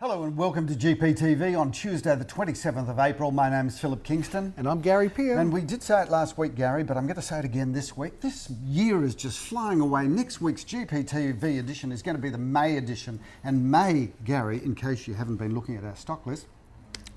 Hello and welcome to GPTV on Tuesday the 27th of April. My name is Phillip Kingston. And I'm Gary Peer. And we did say it last week, Gary, but I'm going to say it again this week. This year is just flying away. Next week's GPTV edition is going to be the May edition. And May, Gary, in case you haven't been looking at our stock list,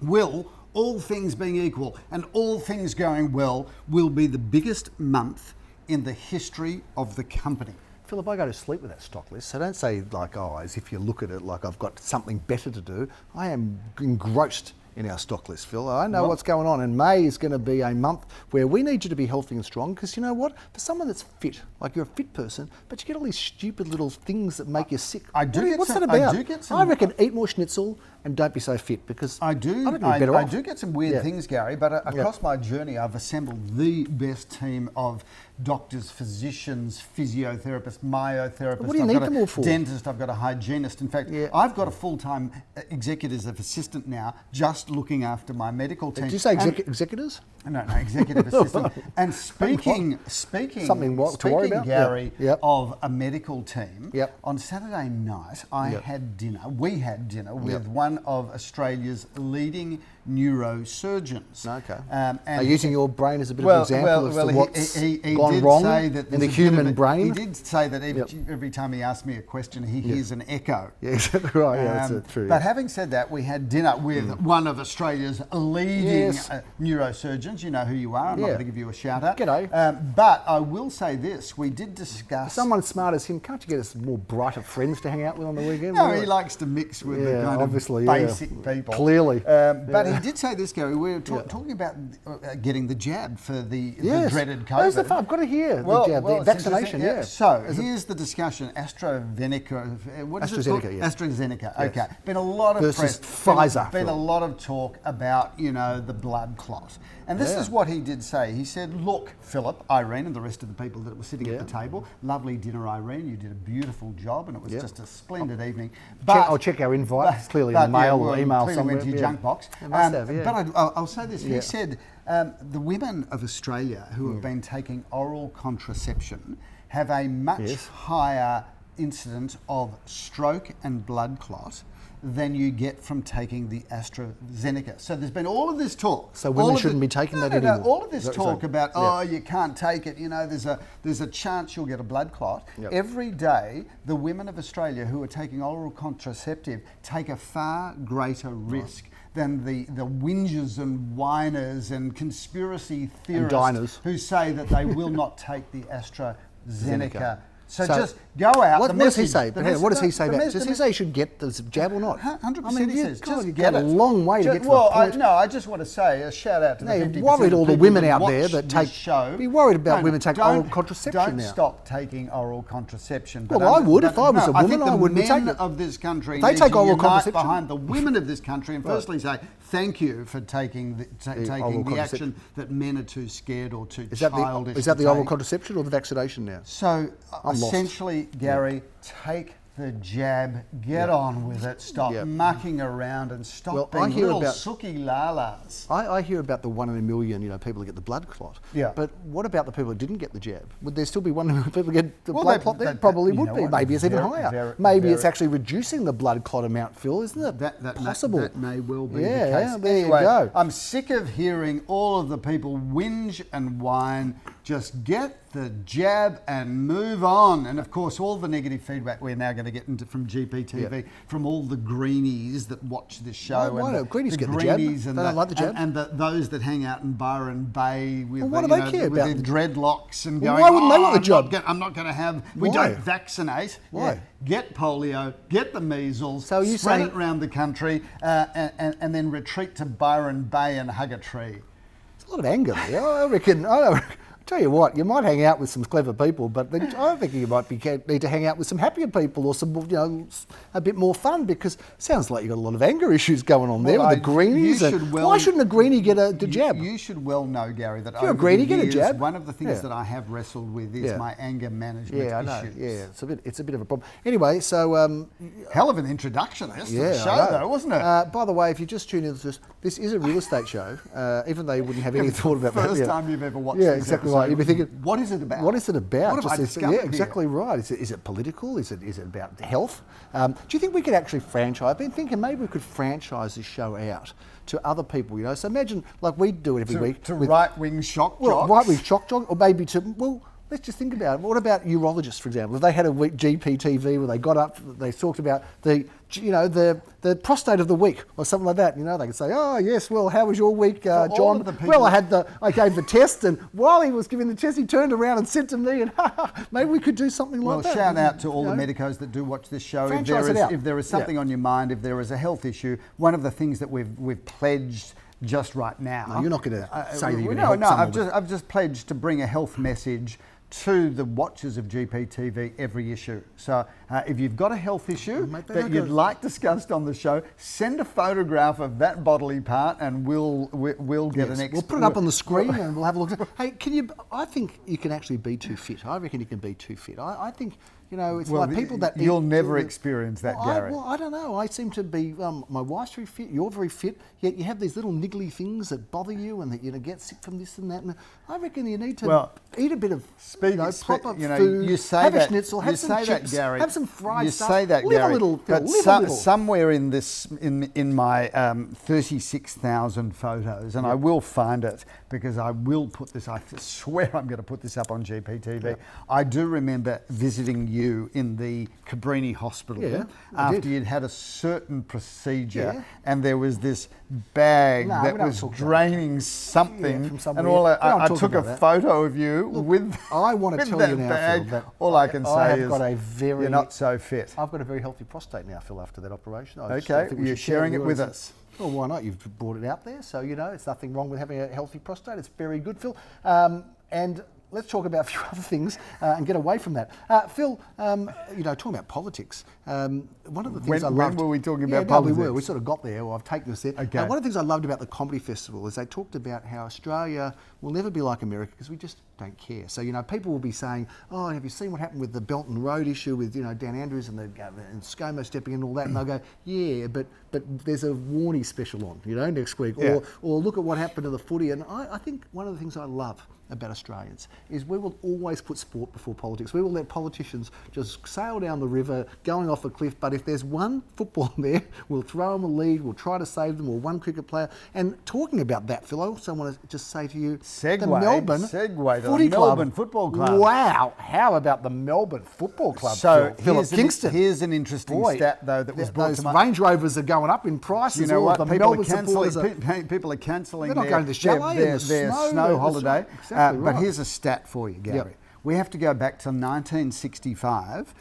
will, all things being equal and all things going well, will be the biggest month in the history of the company. Phillip, I go to sleep with that stock list, so don't say like, oh, as if you look at it like I've got something better to do. I am engrossed in our stock list, Phil. I know what's going on, and May is going to be a month where we need you to be healthy and strong, because you know what? For someone that's fit, like you're a fit person, but you get all these stupid little things that make you sick. What's that about? I reckon eat more schnitzel and don't be so fit, because I do get some weird things, Gary, but across my journey I've assembled the best team of doctors, physicians, physiotherapists, myotherapists. What do you need them all for? Dentist, I've got a hygienist. In fact, I've got a full-time executive assistant now just looking after my medical team. Did you say executors? No, executive assistant. And speaking, Gary, of a medical team, on Saturday night we had dinner with one of Australia's leading neurosurgeons. Okay. Are you using your brain as a bit of an example of what's gone wrong in the human brain? He did say that every time he asked me a question, he hears an echo. Yeah, exactly right. That's true. But having said that, we had dinner with one of Australia's leading neurosurgeons. You know who you are. I'm not going to give you a shout out. G'day. But I will say this: we did discuss. For someone as smart as him, can't you get us more brighter friends to hang out with on the weekend? No, he likes to mix with the kind of basic people. Clearly. But he did say this, Gary. We were talking about getting the jab for the dreaded COVID. I've got to hear the vaccination. So here's the discussion: AstraZeneca. What is it called? AstraZeneca. Yes. Okay. Been a lot of versus press. Pfizer. Been a lot of talk about the blood clot. And this is what he did say. He said, "Look, Phillip, Irene, and the rest of the people that were sitting at the table. Lovely dinner, Irene. You did a beautiful job, and it was just a splendid evening. But I'll check our invite. It's clearly in the mail or email somewhere. Went to your junk box. But I'll say this. He said the women of Australia who have been taking oral contraception have a much higher incidence of stroke and blood clot than you get from taking the AstraZeneca. So there's been all of this talk. So women shouldn't be taking that anymore. All of this talk about you can't take it. There's a chance you'll get a blood clot. Every day, the women of Australia who are taking oral contraceptive take a far greater risk than the whingers and whiners and conspiracy theorists who say that they will not take the AstraZeneca. So just go out. What does he say? What does he say about? Does he say you should get the jab or not? 100% he says. Just get a long way to get to the point. I just want to say a shout out to the 50% you're worried all the women out there that take. Show. Be worried about women taking oral contraception now. Don't stop taking oral contraception. Well, I would if I was a woman. I wouldn't be taking it. The men of this country they take oral contraception behind the women of this country and firstly say thank you for taking the action that men are too scared or too childish. Is that the oral contraception or the vaccination now? So essentially, Gary, take the jab, get on with it, stop mucking around and stop being little sookie lalas. I hear about the 1 in a million, people who get the blood clot. Yeah. But what about the people who didn't get the jab? Would there still be 1 in a million people who get the blood clot? There probably would be. Maybe it's even higher. Maybe it's actually reducing the blood clot amount, Phil, isn't it? That possible. That may well be the case. Yeah, there you go. I'm sick of hearing all of the people whinge and whine. Just get the jab and move on. And of course, all the negative feedback we're now going to get into from GPTV, from all the greenies that watch this show. Why don't greenies get the jab? They don't like the jab. And those that hang out in Byron Bay with, what do they care about their dreadlocks and going, why wouldn't they want the job? I'm not going to have, we don't vaccinate. Why? Get polio, get the measles, spread it around the country, and then retreat to Byron Bay and hug a tree. There's a lot of anger there. I reckon. Tell you what, you might hang out with some clever people, but I think you might need to hang out with some happier people or some, a bit more fun, because it sounds like you've got a lot of anger issues going on there with the greenies. Why shouldn't a greenie get the jab? You should well know, Gary, that if you're a greenie, get a jab. One of the things that I have wrestled with is my anger management issues. I know. Yeah, it's a bit of a problem. Anyway, so hell of an introduction to the show, though, wasn't it? By the way, if you just tune in to this is a real estate show. Even though you wouldn't have any thought about that. First time you've ever watched this exactly episode. right. You'd be thinking, what is it about? What is it about? What have I discovered yeah, exactly right. Is it political? Is it about health? Do you think we could actually franchise? I've been thinking maybe we could franchise this show out to other people, you know. So imagine, like we do it every week. To right-wing shock jocks? Well, right-wing shock jock, or maybe let's just think about it. What about urologists, for example? If they had a week GPTV where they got up, they talked about the prostate of the week or something like that. You know, they could say, "Oh yes, well, how was your week, John?" Well, I gave the test, and while he was giving the test, he turned around and said to me, "And maybe we could do something like that." Well, shout out to all the medicos that do watch this show. If there is something on your mind, if there is a health issue, one of the things that we've pledged just right now. No, you're not going to say that you're going to help someone. I've just pledged to bring a health message to the watchers of GPTV every issue. So if you've got a health issue that you'd like discussed on the show, send a photograph of that bodily part, and we'll get an expert. We'll put it up on the screen and we'll have a look. Hey, I think you can actually be too fit. I reckon you can be too fit. I think, you know, it's like people that you'll never experience that, Gary. I don't know. I seem to be. My wife's very fit. You're very fit. Yet you have these little niggly things that bother you, and that you get sick from this and that. And I reckon you need to eat a bit of proper food. You say have that, a schnitzel. Have some chips. Gary. Have some fried stuff. You say that, live Gary. A little, Phil, but somewhere in this, in my 36,000 photos, and I will find it because I will put this. I swear I'm going to put this up on GPTV. Yep. I do remember visiting you in the Cabrini Hospital after you'd had a certain procedure, and there was this bag that was draining something, and I took a photo of you with. I want to tell you now, bag. Phil, that all I can say is you're not so fit. I've got a very healthy prostate now, Phil, after that operation. You're sharing it with us. Well, why not? You've brought it out there, so you know it's nothing wrong with having a healthy prostate. It's very good, Phil. And let's talk about a few other things and get away from that. Phil, talking about politics, one of the things I loved... When were we talking about politics? We were. We sort of got there, or I've taken us there. Okay. One of the things I loved about the comedy festival is they talked about how Australia will never be like America because we just don't care. So, you know, people will be saying, "Oh, have you seen what happened with the Belt and Road issue with, you know, Dan Andrews and ScoMo stepping in and all that?" And they'll go, "Yeah, but there's a Warnie special on, you know, next week." Yeah. Or look at what happened to the footy. And I think one of the things I love about Australians is we will always put sport before politics. We will let politicians just sail down the river, going off a cliff, but if there's one football there, we'll throw them a lead, we'll try to save them, or one cricket player. And talking about that, Phil, I also want to just say to you, the Melbourne Football Club. Wow, how about the Melbourne Football Club? So Phillip, Kingston. Here's an interesting stat, though, that was brought to my... Range Rovers are going up in prices. You know what? The people are cancelling They're not going to the chalet their snow holiday. But here's a stat for you, Gary. Yep. We have to go back to 1965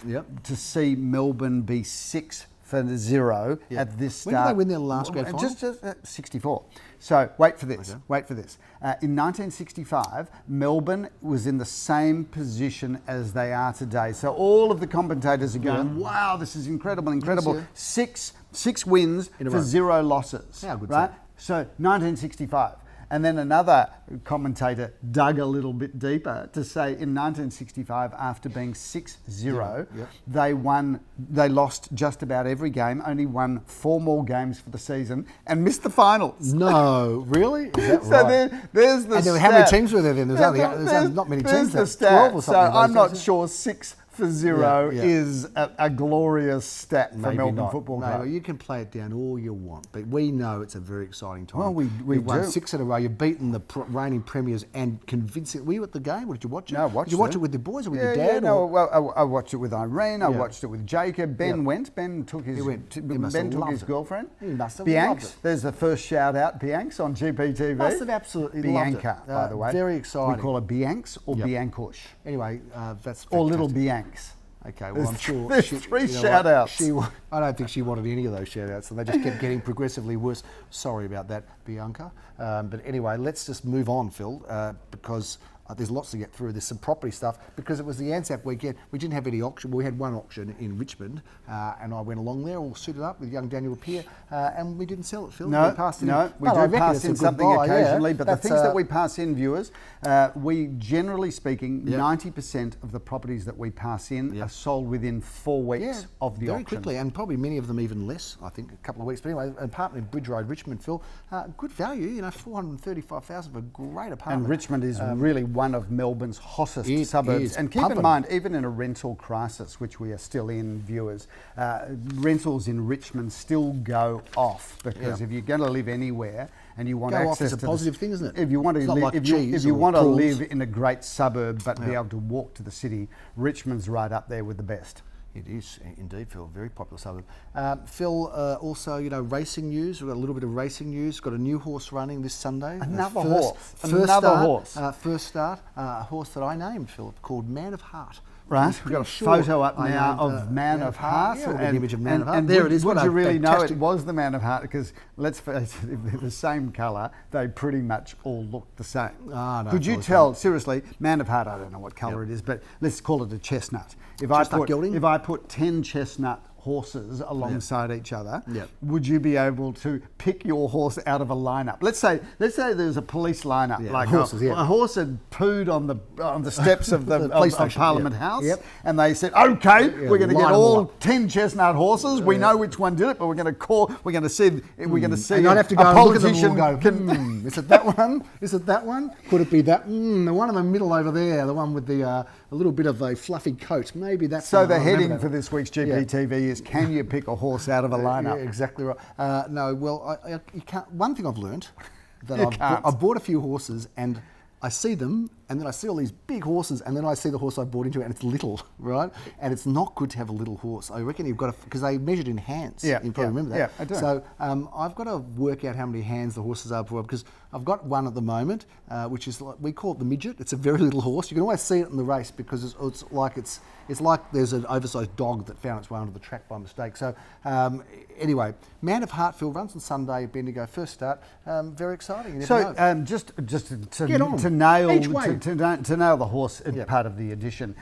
to see Melbourne be 6-0 at this start. When did they win their last grand final? Just 64. So wait for this. Okay. Wait for this. In 1965, Melbourne was in the same position as they are today. So all of the commentators are going, "Wow, this is incredible! Six wins for 0 losses." How good, right? So 1965. And then another commentator dug a little bit deeper to say in 1965, after being 6-0, they lost just about every game, only won 4 more games for the season, and missed the finals. No, really? Is that so right? There's the stat. How many teams were there then? There's not many teams. There's the 12 or stat. something. So I'm not sure 6-0 is a glorious stat for Melbourne Football Club. No, you can play it down all you want, but we know it's a very exciting time. Well, You've won 6 in a row. You've beaten the reigning premiers and convincing. Were you at the game, or did you watch it? No, I watched it. Did you watch it with your boys or with your dad? I watched it with Irene. I watched it with Jacob. Ben went. Ben took his girlfriend. He must have Bianca. loved it. There's the first shout out. Bianca on GPTV. Must have absolutely Bianca, loved it. by the way. Very exciting. We call her Bianca or Biancush. Anyway, that's fantastic. Or little Bianca. Okay, well, I'm sure... There's 3 shout-outs. I don't think she wanted any of those shout-outs, and they just kept getting progressively worse. Sorry about that, Bianca. But anyway, let's just move on, Phil, because there's lots to get through. There's some property stuff. Because it was the Anzac weekend, we didn't have any auction. Well, we had one auction in Richmond, and I went along there, all suited up with young Daniel Peer, and we didn't sell it, Phil. We do pass in something occasionally, but the things that we pass in, viewers, we, generally speaking, 90% of the properties that we pass in are sold within 4 weeks of the auction. Very quickly, and probably many of them even less, I think, a couple of weeks. But anyway, an apartment in Bridge Road, Richmond, Phil, good value, $435,000 for a great apartment. And Richmond is really one of Melbourne's hottest suburbs. And keep in mind, even in a rental crisis, which we are still in, viewers, rentals in Richmond still go off, because if you're going to live anywhere and you want access to a positive thing, isn't it? If you want to live, if you want to live in a great suburb but be able to walk to the city, Richmond's right up there with the best. It is indeed, Phil. Very popular suburb. Phil, also, racing news. We've got a little bit of racing news. Got a new horse running this Sunday. Another horse. First start. A horse that I named, Philip, called Man of Heart. Right, we've got a photo up now of Man of Heart. Yeah, an image of Man of Heart. And there it is. Would you really know it was the Man of Heart? Because let's face it, if they're the same colour, they pretty much all look the same. No, could you tell, seriously, Man of Heart, I don't know what colour it is, but let's call it a chestnut. If I put 10 chestnut horses alongside each other, would you be able to pick your horse out of a lineup? Let's say there's a police lineup, like horses, a horse had pooed on the steps of the of Parliament House, and they said, "Okay, we're going to get all 10 chestnut horses. We know which one did it, but we're going to see. And I'd have to go and look at them all go, is it that one? Is it that one? Could it be that? The one in the middle over there, the one with the a little bit of a fluffy coat. Maybe that's." So the heading for this week's GPTV is, can you pick a horse out of a lineup? Yeah, exactly right. No, well, you can't. One thing I've learned, that I've bought a few horses and I see them, and then I see all these big horses, and then I see the horse I bought into, and it's little, right? And it's not good to have a little horse. I reckon you've got to, because they measured in hands. Yeah, you probably remember that. Yeah, I do. So I've got to work out how many hands the horses are for, because I've got one at the moment, which is we call it the midget. It's a very little horse. You can always see it in the race because it's like there's an oversized dog that found its way onto the track by mistake. So anyway, Man of Heart, Phil, runs on Sunday at Bendigo, first start. Very exciting. So just to nail the horse part of the edition.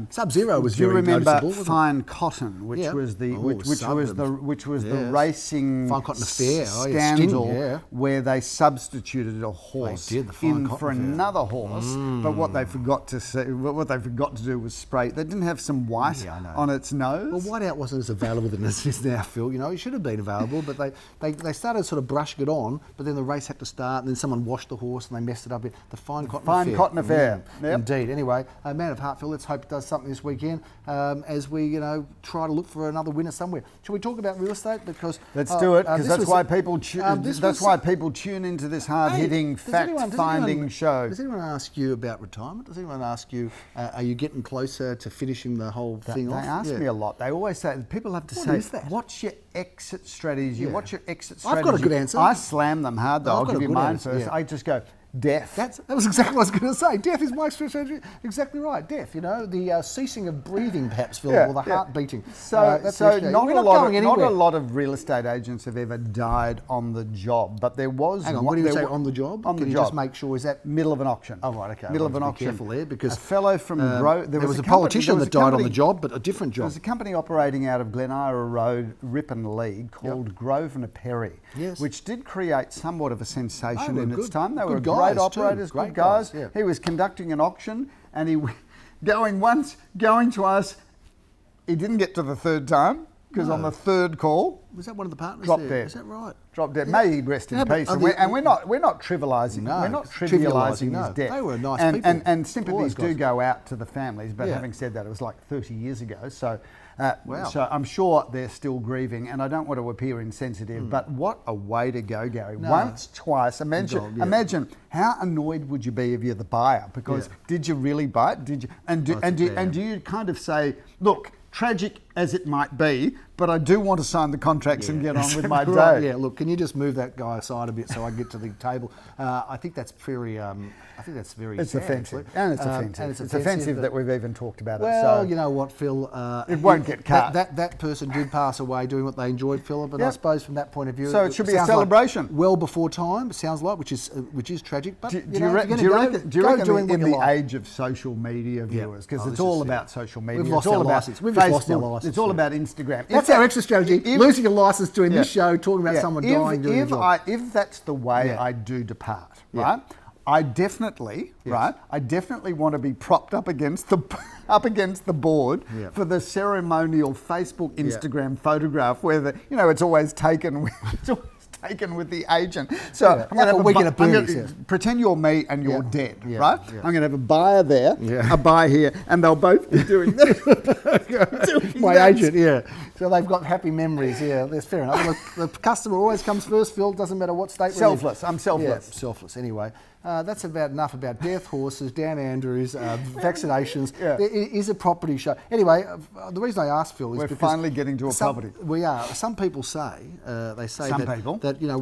Sub-Zero was very noticeable. noticeable. Do you remember Fine Cotton, which was the racing Fine Cotton affair scandal where they substituted a horse in for another horse, but what they forgot to do was spray. They didn't have some white on its nose. Well, whiteout wasn't as available than it is now, Phil. It should have been available, but they started sort of brushing it on, but then the race had to start, and then someone washed the horse and they messed it up. The Fine Cotton affair. Yep. Indeed. Anyway, Man of Heart, Phil, let's hope it does something this weekend as we try to look for another winner somewhere. Shall we talk about real estate? Because let's do it, because that's why people tune into this hard-hitting, fact-finding show. Does anyone ask you about retirement? Does anyone ask you, are you getting closer to finishing the whole thing off? They ask me a lot. They always say, people have to say, what's your exit strategy? What's your exit strategy? I've got a good answer. I slam them hard, though. I'll give you mine first. I just go, death. That was exactly what I was going to say. Death is my strategy. Exactly right. Death. The ceasing of breathing, perhaps, Phil, or the heart beating. So not a lot of real estate agents have ever died on the job, but there was. Hang on. What do you say on the job? On the job. Just make sure, is that middle of an auction? Oh right, okay. Middle of an auction. Careful there, because a fellow from there was a politician that died on the job, but a different job. There's a company operating out of Glen Road, Ripon League, called Grosvenor Perry, which did create somewhat of a sensation in its time. They were great operators. Great guys. Yeah. He was conducting an auction, and he going once, going twice. He didn't get to the third time because on the third call, was that one of the partners? Dropped dead. Is that right? Dropped dead. May he rest in peace. And we're not trivialising. We're not trivialising his death. They were nice people. And sympathies do go out to the families. But having said that, it was like 30 years ago. So. So I'm sure they're still grieving, and I don't want to appear insensitive, but what a way to go, Gary. Once, twice. Imagine how annoyed would you be if you're the buyer? Because did you really buy it? Did you? And do you kind of say, look, tragic as it might be, but I do want to sign the contracts and get on with my day. Yeah, look, can you just move that guy aside a bit so I can get to the table? I think that's very. It's sad, offensive, and it's offensive. It's offensive that we've even talked about it. Well, you know what, Phil? It won't get cut. That person did pass away doing what they enjoyed, Philip, and I suppose from that point of view, so it should be a celebration. Like well before time, it sounds like, which is tragic. But do you reckon in the age of social media, viewers, because it's all about social media, we've lost our license. We've just lost our license. It's all about Instagram. That's our extra strategy. Losing your license doing this show, talking about someone dying doing a job. If that's the way I do depart, right? I definitely want to be propped up against the board for the ceremonial Facebook, Instagram photograph where it's always taken taken with the agent. So Yeah, I'm going to have like a week in a I'm gonna- Burnley, yes. pretend you're me and you're Yeah. dead, Yeah, right? yeah. I'm going to have a buyer there, Yeah. a buyer here, and they'll both be doing that. My agent, yeah. So they've got happy memories, yeah. That's fair enough. Well, the customer always comes first, Phil. Doesn't matter what state we're in. Selfless. I'm selfless. Yeah, selfless. Anyway, that's about enough about death, horses, Dan Andrews, vaccinations. Yeah. It is a property show. Anyway, the reason I asked Phil is We're because finally getting to a property. We are. Some people say that you know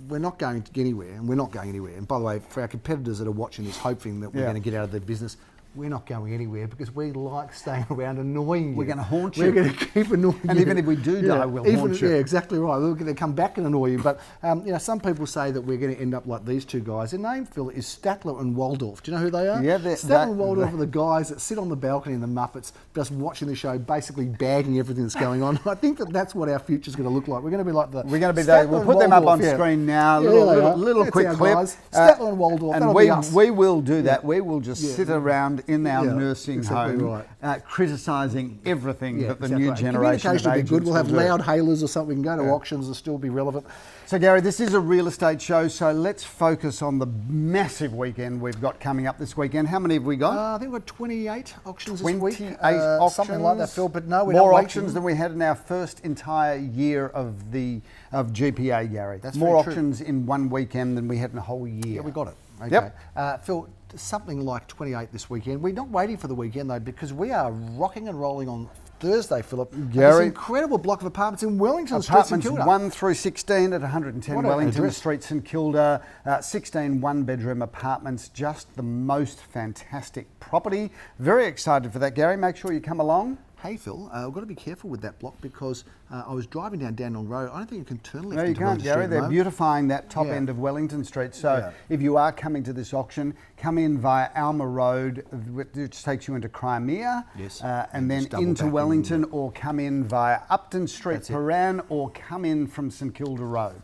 we're not going anywhere, and we're not going anywhere. And by the way, for our competitors that are watching this, hoping that we're going to get out of their business. We're not going anywhere because we like staying around annoying you. We're going to haunt you. We're going to keep annoying you. And even if we do die, we'll haunt you. Yeah, exactly right. We're going to come back and annoy you. But you know, some people say that we're going to end up like these two guys. Their name, Phil, is Statler and Waldorf. Do you know who they are? Yeah, Statler and Waldorf are the guys that sit on the balcony in the Muppets, just watching the show, basically bagging everything that's going on. I think that's what our future's going to look like. We're going to be like the. We're going to be there. We'll put them up on screen now. Little quick clip. Statler and Waldorf. And we will do that. We will just sit around in our nursing exactly home, criticising everything that the new right. generation of Communication will be good. We'll have will do. loud hailers or something. We can go to auctions and still be relevant. So Gary, this is a real estate show, so let's focus on the massive weekend we've got coming up this weekend. How many have we got? I think we've got 28 auctions this week. 28 auctions. Something like that, Phil, but no, we're more not auctions than we had in our first entire year of GPA, Gary. That's more very true. auctions in one weekend than we had in a whole year. Yeah, we got it. Okay. Yep. Phil, something like 28 this weekend. We're not waiting for the weekend though, because we are rocking and rolling on Thursday, Philip. Gary, this incredible block of apartments in Wellington Street, St Kilda. 1 through 16 at 110 What an Wellington address. Street, St Kilda. 16 one-bedroom apartments. Just the most fantastic property. Very excited for that, Gary. Make sure you come along. Hey Phil, I've got to be careful with that block because I was driving down Dandenong Road. I don't think you can turn left. No, you into can't, Wellington Gary. Street at the They're moment. beautifying that top Yeah. end of Wellington Street. So Yeah. if you are coming to this auction, come in via Alma Road, which takes you into Crimea, Yes. and And then just double into back in, Wellington, or come in via Upton Street, That's it. Paran, or come in from St Kilda Road.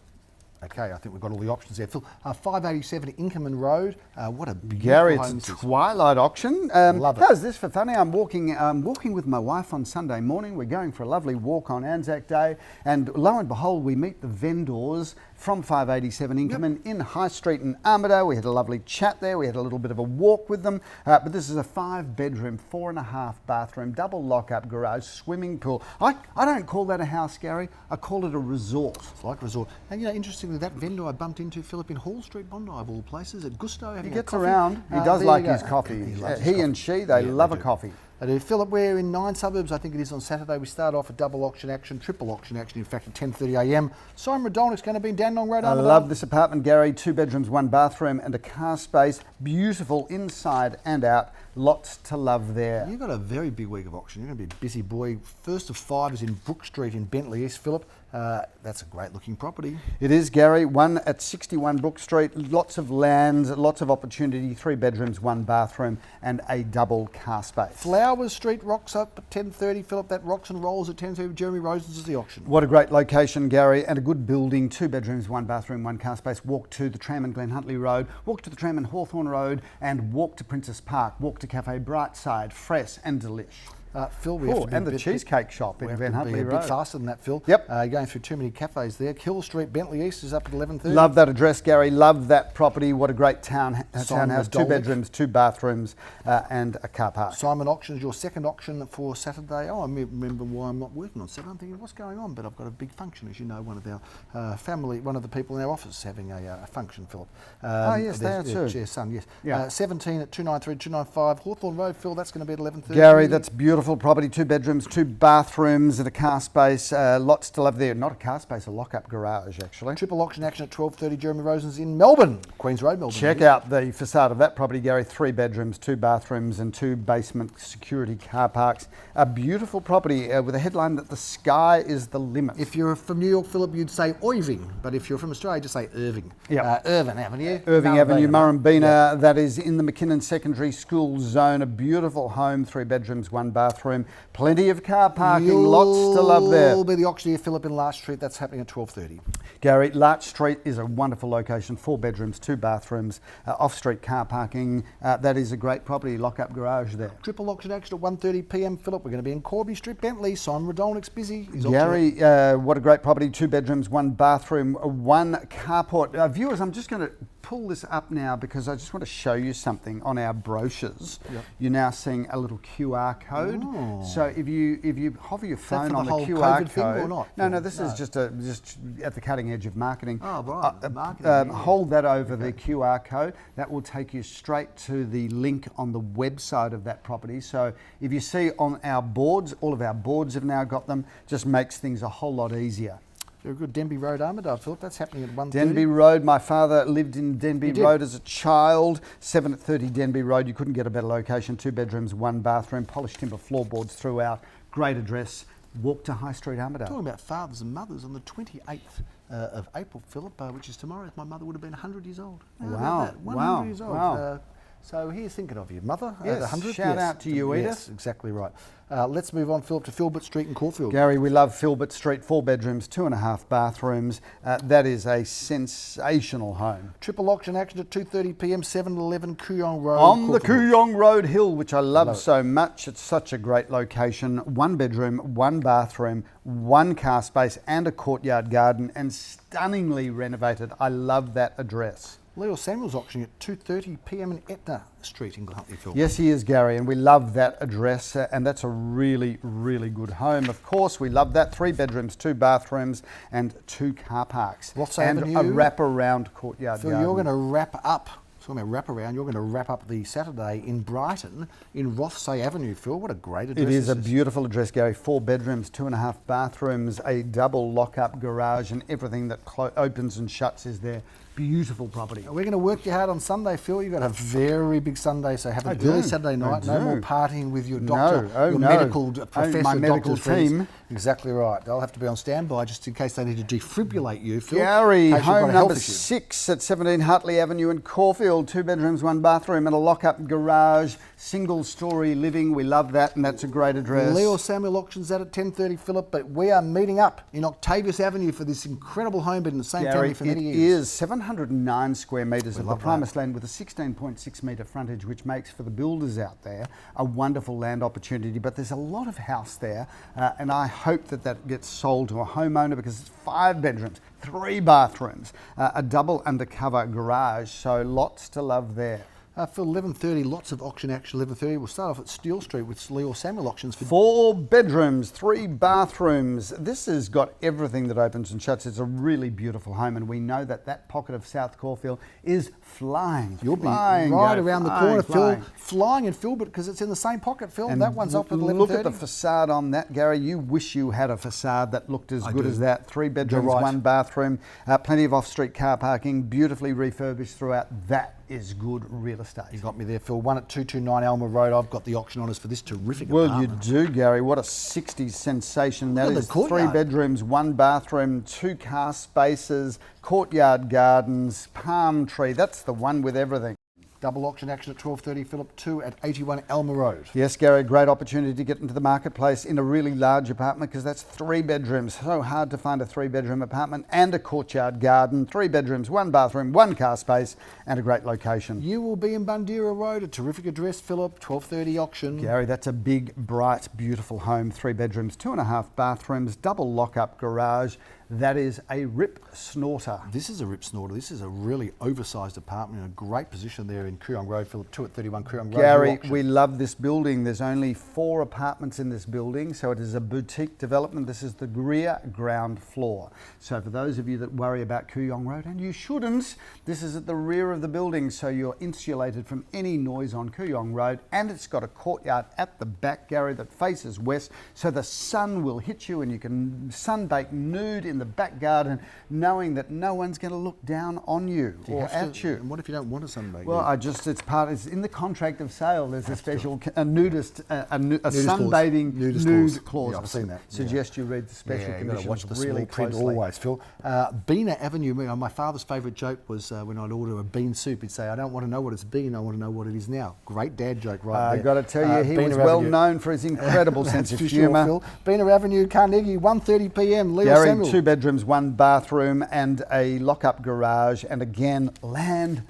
Okay, I think we've got all the options there. Phil, 587 Inkerman Road. What a beautiful Gary, home it's a this is. twilight auction. Love it. How's this for funny? I'm walking with my wife on Sunday morning. We're going for a lovely walk on Anzac Day, and lo and behold, we meet the vendors from 587 Inkerman in High Street in Armadale. We had a lovely chat there. We had a little bit of a walk with them. But this is a 5-bedroom, 4.5 bathroom, double lock-up garage, swimming pool. I don't call that a house, Gary. I call it a resort. It's like a resort. And you know, interestingly, that vendor I bumped into, Philip, in Hall Street, Bondi, of all places, at Gusto. He having a gets coffee. around. He does there like you his go. coffee. He loves his He coffee. and she, they Yeah, love they a do. coffee. I do. Philip, we're in 9 suburbs. I think it is on Saturday. We start off at double auction action, triple auction action, in fact, at 10:30 a.m. Simon Rodolnik's going to be in Dandenong Road. I love this apartment, Gary. 2 bedrooms, 1 bathroom and a car space. Beautiful inside and out. Lots to love there. You've got a very big week of auction. You're going to be a busy boy. First of 5 is in Brook Street in Bentleigh East, Philip. That's a great looking property. It is, Gary. 1 at 61 Brook Street. Lots of land, lots of opportunity. 3 bedrooms, 1 bathroom and a double car space. Flowers Street rocks up at 10:30, Philip. That rocks and rolls at 10:30. Jeremy Rosen's is the auction. What a great location, Gary, and a good building. 2 bedrooms, 1 bathroom, 1 car space. Walk to the tram in Glen Hartley Road, walk to the tram in Hawthorn Road, and walk to Princess Park. Walk to Cafe Brightside, fresh and delish. Phil, we have to be and the cheesecake shop in Glen Hartley a Road. bit faster than that, Phil. Yep. You're going through too many cafes there. Kill Street, Bentleigh East is up at 11:30. Love that address, Gary. Love that property. What a great townhouse. 2 Rodolnik. bedrooms, 2 bathrooms, and a car park. Simon Auction is your second auction for Saturday. Oh, I remember why I'm not working on Saturday. I'm thinking, what's going on? But I've got a big function, as you know. One of our family, one of the people in our office is having a function, Philip. Yes, they are too. Chair's son, yes. Yeah. 17 at 293, 295 Hawthorn Road, Phil. That's going to be at 11:30. Gary, that's beautiful property. 2 bedrooms, 2 bathrooms and a car space. Lots to love there. Not a car space, a lock-up garage, actually. Triple auction action at 12:30. Jeremy Rosen's in Melbourne, Queens Road, Melbourne. Check out the facade of that property, Gary. 3 bedrooms, 2 bathrooms and 2 basement security car parks. A beautiful property with a headline that the sky is the limit. If you're from New York, Philip, you'd say Irving, but if you're from Australia, just say Irving. Yep. Irving Avenue. Irving Avenue, Murrumbina. Murrumbina. That is in the McKinnon Secondary School zone. A beautiful home, 3 bedrooms, 1 bathroom. bathroom. Plenty of car parking, lots to love there. Will be the auction here, Phillip, in Larch Street. That's happening at 12:30. Gary, Larch Street is a wonderful location, 4 bedrooms, 2 bathrooms, off-street car parking. That is a great property, lock-up garage there. Triple auction action at 1:30 p.m, Phillip. We're going to be in Corby Street, Bentleigh. Simon Radolnick's busy. Gary, what a great property, 2 bedrooms, 1 bathroom, 1 carport. Viewers, I'm just going to pull this up now because I just want to show you something on our brochures. Yep. You're now seeing a little QR code. Oh. So if you hover your phone on the QR code, thing or not? No, this is just at the cutting edge of marketing. Oh, right. Marketing. Hold that over the QR code. That will take you straight to the link on the website of that property. So if you see on our boards, all of our boards have now got them, just makes things a whole lot easier. Very good. Denbigh Road, Armadale, Phillip. That's happening at 1:30. Denbigh Road. My father lived in Denbigh Road as a child. 7:30 Denbigh Road. You couldn't get a better location. 2 bedrooms, 1 bathroom. Polished timber floorboards throughout. Great address. Walk to High Street, Armadale. Talking about fathers and mothers, on the 28th of April, Phillip, which is tomorrow, my mother would have been 100 years old. Wow. 100 years old. Wow. So here's thinking of you, mother. Yes, 100. shout out to you, Edith. Yes, exactly right. Let's move on, Phillip, to Filbert Street in Caulfield. Gary, we love Filbert Street, 4 bedrooms, 2.5 bathrooms. That is a sensational home. Triple auction action at 2:30 p.m, 711 Kooyong Road. On the Kooyong Road Hill, which I love so much. It's such a great location. 1 bedroom, 1 bathroom, 1 car space and a courtyard garden, and stunningly renovated. I love that address. Leo Samuel's auctioning at 2:30 p.m. in Etna Street in Hartley, Phil. Yes, he is, Gary, and we love that address, and that's a really, really good home. Of course, we love that. 3 bedrooms, 2 bathrooms, and 2 car parks. Rothesay and Avenue. a wraparound courtyard Phil, garden. you're going to wrap up. Talking about wraparound, you're going to wrap up the Saturday in Brighton in Rothesay Avenue, Phil. What a great address. It is a beautiful address, Gary. 4 bedrooms, 2.5 bathrooms, a double lock-up garage, and everything that opens and shuts is there. Beautiful property. We're going to work you hard on Sunday, Phil. You've got a very big Sunday, so have an early Saturday night. No more partying with your doctor, your medical professor, my medical team. Exactly right. They'll have to be on standby just in case they need to defibrillate you, Phil. Gary, home number 6 at 17 Hartley Avenue in Caulfield. 2 bedrooms, 1 bathroom, and a lock-up garage. Single-story living. We love that, and that's a great address. Leo Samuel auctions that at 10:30, Phillip. But we are meeting up in Octavius Avenue for this incredible home, but in the same family for many years. It is 709 square metres of the promised land with a 16.6 metre frontage, which makes for the builders out there a wonderful land opportunity. But there's a lot of house there, and I hope that gets sold to a homeowner because it's 5 bedrooms, 3 bathrooms, a double undercover garage, so lots to love there. For 11:30, lots of auction action. 11:30, we'll start off at Steele Street with Leo Samuel auctions. For 4 bedrooms, 3 bathrooms. This has got everything that opens and shuts. It's a really beautiful home, and we know that pocket of South Caulfield is flying. You'll be right around the corner, Phil. Flying in Filbert because it's in the same pocket, Phil. And that one's up at 11:30. Look at the facade on that, Gary. You wish you had a facade that looked as good as that. 3 bedrooms, 1 bathroom, plenty of off-street car parking, beautifully refurbished throughout. That is good real estate. You got me there, Phil. 1 at 229 Alma Road. I've got the auction on us for this terrific apartment. You do, Gary. What a 60s sensation that is. 3 bedrooms, 1 bathroom, 2 car spaces, courtyard gardens, palm tree. That's the one with everything. Double auction action at 12:30, Phillip. 2 at 81 Alma Road. Yes, Gary, great opportunity to get into the marketplace in a really large apartment because that's 3 bedrooms. So hard to find a 3-bedroom apartment and a courtyard garden. 3 bedrooms, 1 bathroom, 1 car space, and a great location. You will be in Bundeera Road, a terrific address, Phillip. 12:30 auction. Gary, that's a big, bright, beautiful home. 3 bedrooms, 2.5 bathrooms, double lock-up garage. That is a rip snorter. This is a rip snorter. This is a really oversized apartment in a great position there in Kooyong Road, Phillip. 2 at 31 Kooyong Road. Gary, we love this building. There's only 4 apartments in this building, so it is a boutique development. This is the rear ground floor. So for those of you that worry about Kooyong Road, and you shouldn't, this is at the rear of the building, so you're insulated from any noise on Kooyong Road, and it's got a courtyard at the back, Gary, that faces west, so the sun will hit you and you can sunbake nude in in the back garden, knowing that no one's going to look down on you or at you. And what if you don't want a sunbathe? Well, it's in the contract of sale. There's a special sunbathing nude clause. Yeah, I've seen that. Suggest you read the special conditions. You've got to watch the really small print closely. always, Phil. Beena Avenue. My father's favourite joke was when I'd order a bean soup, he'd say, "I don't want to know what it's been. I want to know what it is now." Great dad joke, right there. I've got to tell you, he was Beena well Avenue. known for his incredible sense of humour. Sure, Beena Avenue, Carnegie, 1:30 p.m. Leo Gary, Samuel. 2 bedrooms, 1 bathroom, and a lock-up garage. And again, land.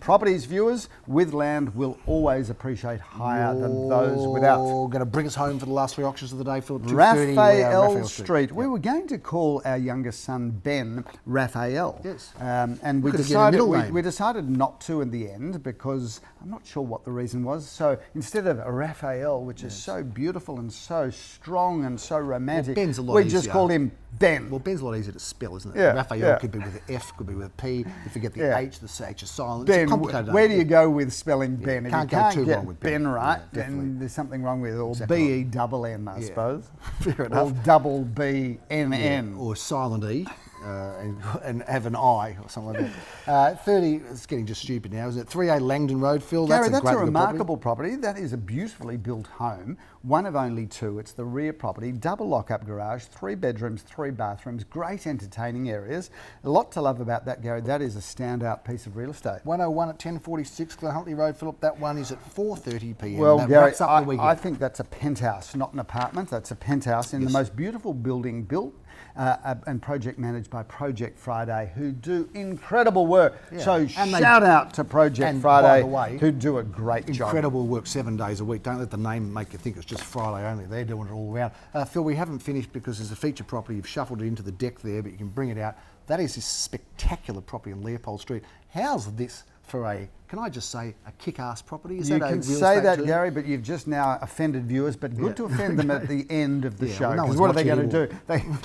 Properties viewers with land will always appreciate higher than those without. Going to bring us home for the last 3 auctions of the day, Phillip. Raphael Street. We were going to call our youngest son Ben Raphael. Yes. And we Could have given a decided middle name. we decided not to in the end because I'm not sure what the reason was. So instead of Raphael, which is so beautiful and so strong and so romantic, Ben's a lot we just easier. called him Ben. Well, Ben's a lot easier to spell, isn't it? Yeah, Raphael could be with an F, could be with a P. You forget the H, the H is silent. Ben, it's a complicated where do name. you go with spelling Ben? If can't you go can't too get wrong with Ben Ben. right, Yeah, then there's something wrong with it. Or Exactly B-E-double-N, I suppose. Fair Or enough. double B-N-N. Or silent E. And have an I or something like that. 30, it's getting just stupid now, isn't it? 3A Langdon Road, Phil. Gary, That's that's a a great remarkable property. That is a beautifully built home, one of only 2. It's the rear property, double lock-up garage, 3 bedrooms, 3 bathrooms, great entertaining areas. A lot to love about that, Gary. That is a standout piece of real estate. 101 at 1046 Glen Hartley Road, Phillip. That one is at 4:30 p.m. Well, that Gary, wraps up the weekend. I think that's a penthouse, not an apartment. That's a penthouse in the most beautiful building built and project managed by Project Friday, who do incredible work. Yeah. So And shout out to Project and Friday, by the way, who do a great job. Incredible work 7 days a week. Don't let the name make you think it's just Friday only. They're doing it all around. Phil, we haven't finished because there's a feature property. You've shuffled it into the deck there, but you can bring it out. That is this spectacular property on Leopold Street. How's this for a, can I just say, a kick-ass property? Is You that a can real say estate that, term? Gary, but you've just now offended viewers. But good to offend them at the end of the show. well, no Because one's what are they watching going to do?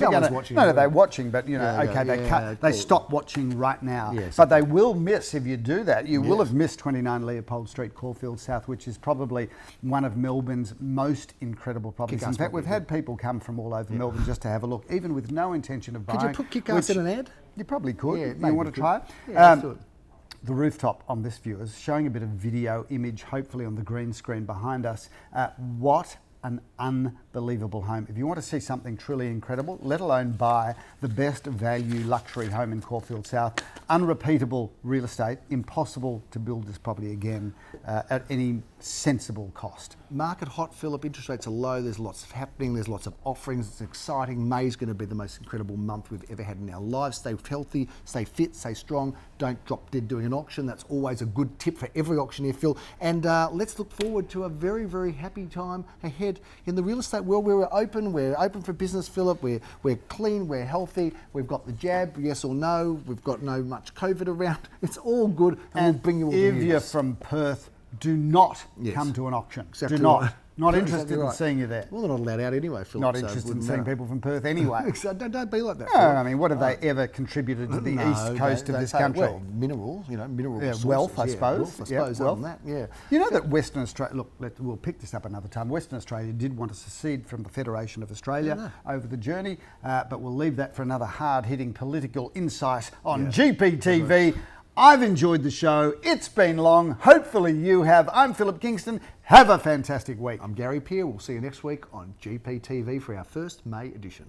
No one's watching No, anymore. they're watching, but you know, Yeah, okay, they yeah, cut. They cool. stop watching right now. Yes, but they will miss if you do that. You will have missed 29 Leopold Street, Caulfield South, which is probably one of Melbourne's most incredible properties. Kick-ass In fact, property, we've had people come from all over Melbourne just to have a look, even with no intention of buying. Could you put kick-ass in an ad? You probably could. Yeah, You maybe want we to could. try it? Yeah, let's do it. The rooftop on this view is showing a bit of video image, hopefully on the green screen behind us. What an unbelievable home. If you want to see something truly incredible, let alone buy the best value luxury home in Caulfield South, unrepeatable real estate, impossible to build this property again at any sensible cost. Market hot, Phillip. Interest rates are low. There's lots of happening. There's lots of offerings. It's exciting. May's going to be the most incredible month we've ever had in our lives. Stay healthy, stay fit, stay strong. Don't drop dead doing an auction. That's always a good tip for every auctioneer, Phil. And let's look forward to a very, very happy time ahead in the real estate world where we're open. We're open for business, Phillip. We're clean. We're healthy. We've got the jab, yes or no. We've got no much COVID around. It's all good. And we'll bring you all the if news. you're from Perth, do not come to an auction. Exactly do not. right. Not Exactly interested in right. seeing you there. Well, they're not allowed out anyway, Phil. Not so it interested in wouldn't seeing matter. people from Perth anyway. So don't be like that. No, Phil. I mean, what have they ever contributed to the east coast of this country? Well, minerals, mineral resources. Wealth, I yeah, suppose. Wealth, I suppose, other than that, yeah. You know that Western Australia, look, we'll pick this up another time. Western Australia did want to secede from the Federation of Australia over the journey, but we'll leave that for another hard-hitting political insight on GPTV. I've enjoyed the show. It's been long. Hopefully you have. I'm Phillip Kingston. Have a fantastic week. I'm Gary Peer. We'll see you next week on GPTV for our first May edition.